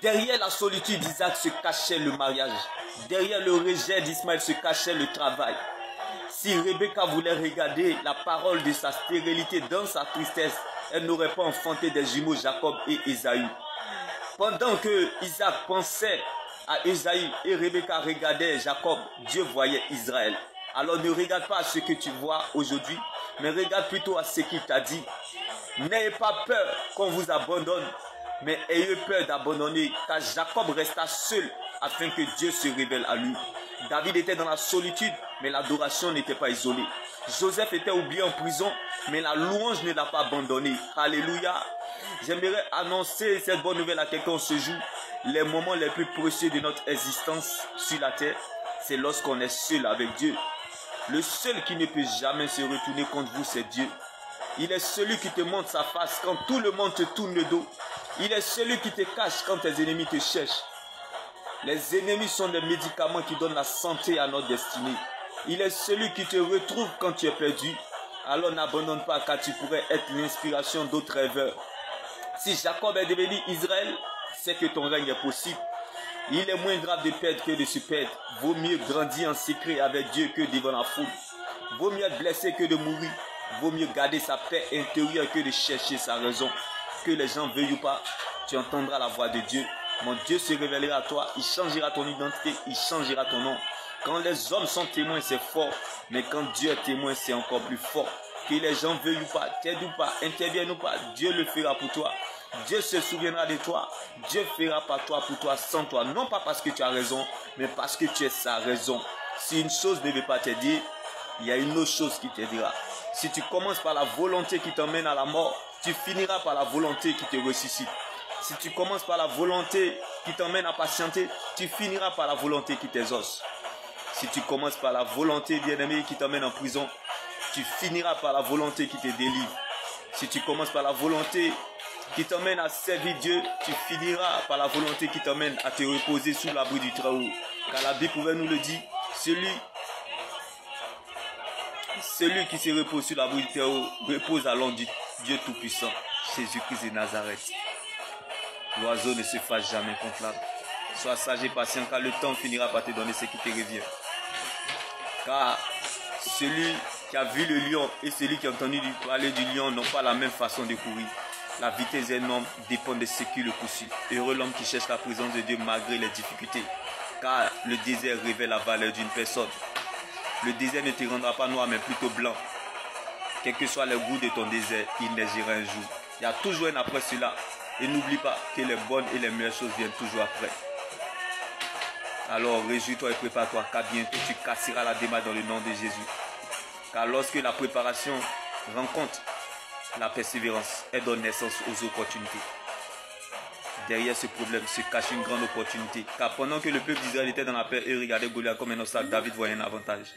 Derrière la solitude d'Isaac se cachait le mariage. Derrière le rejet d'Ismaël se cachait le travail. Si Rebecca voulait regarder la parole de sa stérilité dans sa tristesse, elle n'aurait pas enfanté des jumeaux Jacob et Ésaü. Pendant que Isaac pensait à Ésaü et Rebecca regardait Jacob, Dieu voyait Israël. Alors ne regarde pas à ce que tu vois aujourd'hui, mais regarde plutôt à ce qu'il t'a dit. N'ayez pas peur qu'on vous abandonne, mais ayez peur d'abandonner, car Jacob resta seul afin que Dieu se révèle à lui. David était dans la solitude, mais l'adoration n'était pas isolée. Joseph était oublié en prison, mais la louange ne l'a pas abandonné. Alléluia. J'aimerais annoncer cette bonne nouvelle à quelqu'un ce jour. Les moments les plus précieux de notre existence sur la terre, c'est lorsqu'on est seul avec Dieu. Le seul qui ne peut jamais se retourner contre vous, c'est Dieu. Il est celui qui te montre sa face quand tout le monde te tourne le dos. Il est celui qui te cache quand tes ennemis te cherchent. Les ennemis sont des médicaments qui donnent la santé à notre destinée. Il est celui qui te retrouve quand tu es perdu. Alors n'abandonne pas, car tu pourrais être l'inspiration d'autres rêveurs. Si Jacob est devenu Israël, c'est que ton règne est possible. Il est moins grave de perdre que de se perdre. Vaut mieux grandir en secret avec Dieu que devant la foule. Vaut mieux être blessé que de mourir. Vaut mieux garder sa paix intérieure que de chercher sa raison. Que les gens veuillent ou pas, tu entendras la voix de Dieu. Mon Dieu se révélera à toi, il changera ton identité, il changera ton nom. Quand les hommes sont témoins, c'est fort. Mais quand Dieu est témoin, c'est encore plus fort. Que les gens veuillent ou pas, t'aident ou pas, interviennent ou pas, Dieu le fera pour toi. Dieu se souviendra de toi. Dieu fera par toi, pour toi, sans toi. Non pas parce que tu as raison, mais parce que tu es sa raison. Si une chose ne veut pas t'aider, il y a une autre chose qui t'aidera. Si tu commences par la volonté qui t'emmène à la mort, tu finiras par la volonté qui te ressuscite. Si tu commences par la volonté qui t'emmène à patienter, tu finiras par la volonté qui t'exauce. Si tu commences par la volonté, bien-aimé, qui t'emmène en prison, tu finiras par la volonté qui te délivre. Si tu commences par la volonté qui t'emmène à servir Dieu, tu finiras par la volonté qui t'emmène à te reposer sous l'abri du Très-Haut. Car la Bible pouvait nous le dire, celui qui se repose sur l'abri du Très-Haut repose à l'ombre du Dieu Tout-Puissant, Jésus-Christ de Nazareth. L'oiseau ne se fâche jamais contre l'arbre. Sois sage et patient, car le temps finira par te donner ce qui te revient. Car celui qui a vu le lion et celui qui a entendu parler du lion n'ont pas la même façon de courir. La vitesse énorme dépend de ce qui le poursuit. Heureux l'homme qui cherche la présence de Dieu malgré les difficultés. Car le désert révèle la valeur d'une personne. Le désert ne te rendra pas noir mais plutôt blanc. Quel que soit le goût de ton désert, il neigira un jour. Il y a toujours un après cela. Et n'oublie pas que les bonnes et les meilleures choses viennent toujours après. Alors réjouis-toi et prépare-toi, car bientôt tu casseras la démarche dans le nom de Jésus. Car lorsque la préparation rencontre la persévérance, elle donne naissance aux opportunités. Derrière ce problème se cache une grande opportunité. Car pendant que le peuple d'Israël était dans la paix et regardait Goliath comme un obstacle, David voyait un avantage.